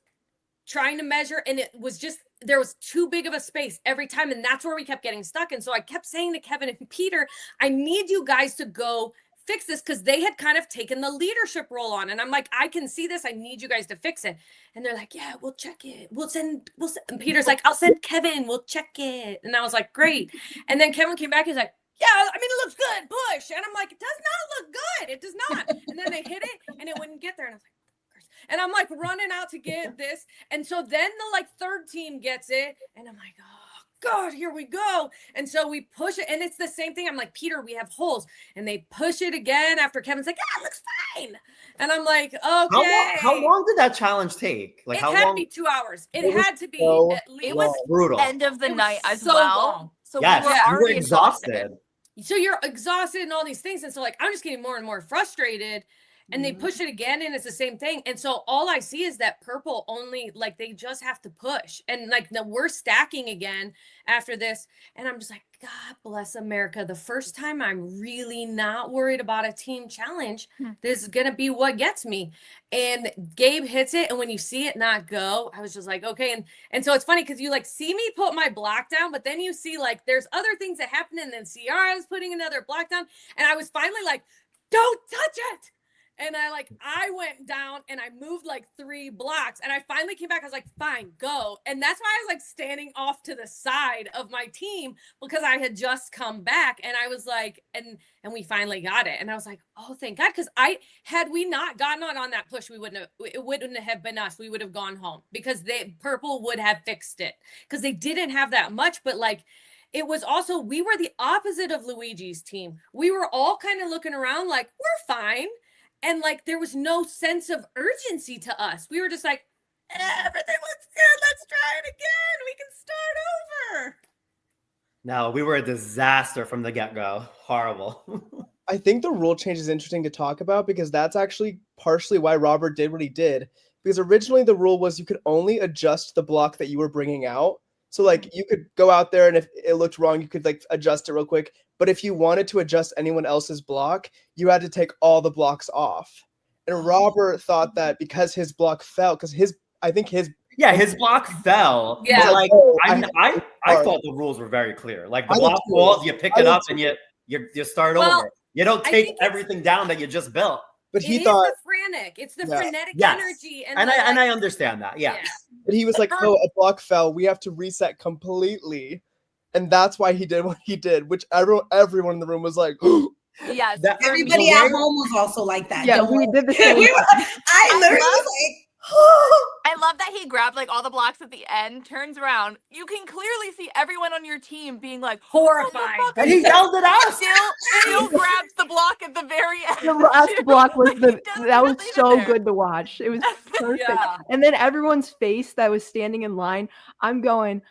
trying to measure, and it was just, there was too big of a space every time. And that's where we kept getting stuck. And so I kept saying to Kevin and Peter, I need you guys to go fix this, because they had kind of taken the leadership role on. And I'm like, I can see this. I need you guys to fix it. And they're like, yeah, we'll check it. We'll send. And Peter's like, I'll send Kevin. We'll check it. And I was like, great. And then Kevin came back. He's like, yeah, I mean, it looks good. Push. And I'm like, it does not look good. It does not. And then they hit it and it wouldn't get there. And I was like, and I'm like running out to get this. And so then the like third team gets it. And I'm like, oh God, here we go. And so we push it. And it's the same thing. I'm like, Peter, we have holes. And they push it again after Kevin's like, yeah, it looks fine. And I'm like, okay. How long did that challenge take? Like it how had long? to be 2 hours. It It was had to be so at least. It was brutal. end of the It was night as so well. long. So Yes, we were you were already exhausted. So you're exhausted and all these things. And so like, I'm just getting more and more frustrated. And they push it again, and it's the same thing. And so all I see is that Purple only, like, they just have to push. And like, now we're stacking again after this. And I'm just like, God bless America. The first time I'm really not worried about a team challenge, this is going to be what gets me. And Gabe hits it. And when you see it not go, I was just like, okay. And so it's funny because you like see me put my block down, but then you see like there's other things that happen. And then Ciara was putting another block down. And I was finally like, don't touch it. And I went down and I moved like 3 blocks, and I finally came back. I was like, fine, go. And that's why I was like standing off to the side of my team, because I had just come back, and I was like, and we finally got it. And I was like, oh, thank God. Cause had we not gotten on that push, it wouldn't have been us. We would have gone home, because Purple would have fixed it, because they didn't have that much. But like, it was also, we were the opposite of Luigi's team. We were all kind of looking around like, we're fine. And like, there was no sense of urgency to us. We were just like, Everything looks good. Let's try it again. We can start over. No, we were a disaster from the get-go. Horrible. I think the rule change is interesting to talk about because that's actually partially why Robert did what he did. Because originally the rule was you could only adjust the block that you were bringing out. So like you could go out there and if it looked wrong, you could like adjust it real quick. But if you wanted to adjust anyone else's block, you had to take all the blocks off. And Robert thought that because his block fell, because his block fell. Yeah. But like Oh, I thought the rules were very clear. Like the I did block too. falls, you pick I it did up too. and you start Well, over. You don't I take think it's- everything down that you just built. But It he is thought, the frantic. It's the Yeah. frenetic Yes. energy. And the, I understand that. Yeah. but he was like, oh, a block fell. We have to reset completely. And that's why he did what he did, which everyone in the room was like, Yes. That- Everybody the at way- home was also like that. Yeah, Don't we worry. did the same. I literally love- was like, I love that he grabbed like all the blocks at the end, turns around. You can clearly see everyone on your team being like horrified. "What the fuck And are he you yelled at us. still grabs the block at the very end. The last too. block was Like, that he doesn't was really so sit there. good to watch. It was perfect. Yeah. And then everyone's face that was standing in line, I'm going,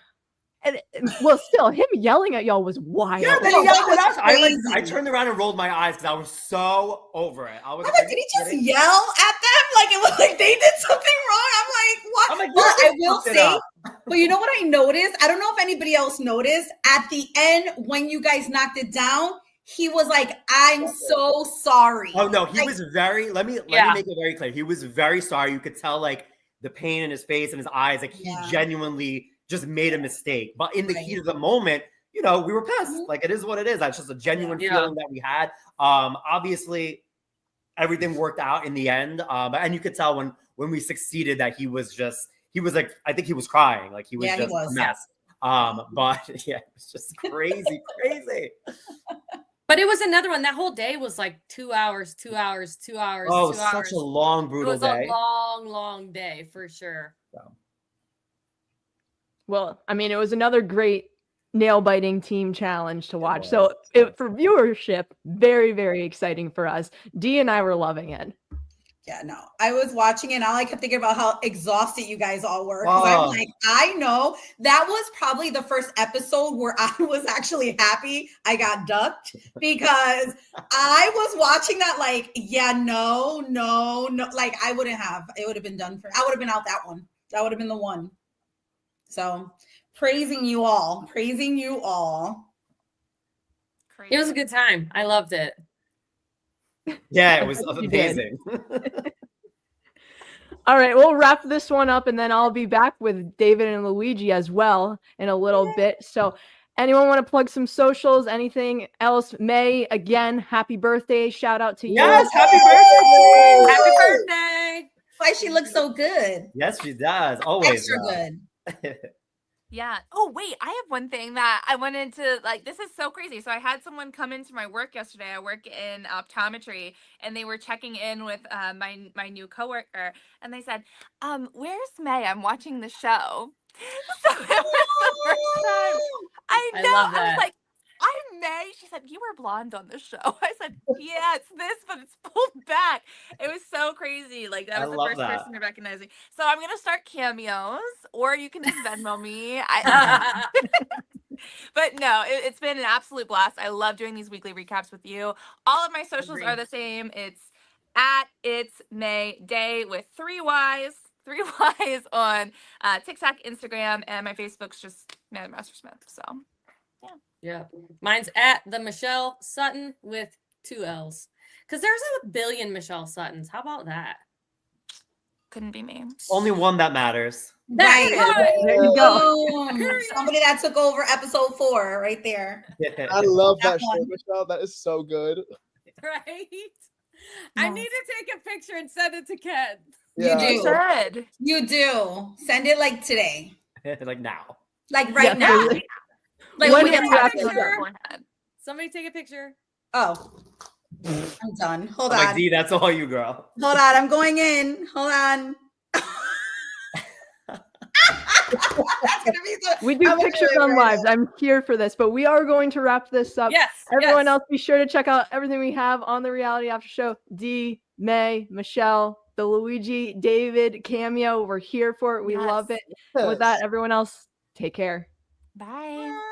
and well, still him yelling at y'all was wild. Yeah, then No, he yelled that at was us. I crazy. turned around and rolled my eyes because I was so over it. I was I'm like, did he just yell at them? Like it was like they did something wrong. I'm like, what? I'm like, But you I just will fucked it say, up. but you know what I noticed? I don't know if anybody else noticed. At the end, when you guys knocked it down, he was like, I'm so sorry. Oh no, he Like, was very. Let me Yeah. make it very clear. He was very sorry. You could tell like the pain in his face and his eyes. Like he Yeah. genuinely just made a mistake. But in the Right. heat of the moment, we were pissed. Mhm. Like it is what it is. That's just a genuine Yeah. feeling that we had. Obviously, everything worked out in the end. And you could tell when we succeeded that he was like, I think he was crying. Like he was Yeah, he just was. a mess. But yeah, it was just crazy. But it was another one. That whole day was like 2 hours, 2 hours, 2 hours, Oh, 2 such hours. a long, It brutal was day. a long, long day for sure. Well, I mean, it was another great nail-biting team challenge to watch. was. So for viewership, very, very exciting for us. Dee and I were loving it. Yeah, no. I was watching it and all I kept thinking about how exhausted you guys all were. 'Cause Oh. I'm like, I know that was probably the first episode where I was actually happy I got ducked because I was watching that like, yeah, no. Like I wouldn't have. It would have been done for. I would have been out that one. That would have been the one. So praising you all. Crazy. It was a good time. I loved it. Yeah, it was You did. amazing. All right, we'll wrap this one up and then I'll be back with David and Luigi as well in a little bit. So anyone want to plug some socials, anything else? May, again, happy birthday. Shout out to Yes, you. happy birthday! Happy birthday. Why she looks so good. Yes, she does. Always. Extra good. Yeah. Oh, wait. I have one thing that I wanted to like. This is so crazy. So I had someone come into my work yesterday. I work in optometry, and they were checking in with my new coworker, and they said, "Where's May? I'm watching the show." So it was the first time. I I know. love I was that. like, "I'm May." She said, "You were blonde on the show." I said, "Yeah, it's this, but it's pulled back." It was so crazy. Like that I was the love first that. person to recognize me. So I'm gonna start cameos, or you can just Venmo me. But no, it's been an absolute blast. I love doing these weekly recaps with you. All of my socials are Agreed. the same. It's at It's May Day with 3 Y's. 3 Y's on TikTok, Instagram, and my Facebook's just Mae Messersmith. So Yeah. Mine's at the Michelle Sutton with 2 L's. Because there's a billion Michelle Suttons. How about that? couldn't be me. Only one that matters. Right. There you go. Boom. Somebody that took over episode 4 right there. I love That that show, one. Michelle. That is so good. Right? I Yes. need to take a picture and send it to Ken. You do. Should. You do. Send it like today. Like now. Like right Yeah, now. really. Like When we did can you have have it to on go? the- Forehead. Somebody take a picture. Oh. I'm done. Hold I'm on. like, D, that's all you, girl. Hold on. I'm going in. Hold on. That's gonna be so We do I'm gonna pictures do it on right lives. now. I'm here for this, but we are going to wrap this up. Yes. Everyone yes. else, be sure to check out everything we have on the Reality After Show. Dee, May, Michelle, the Luigi David cameo. We're here for it. We love it. And with that, everyone else, take care. Bye.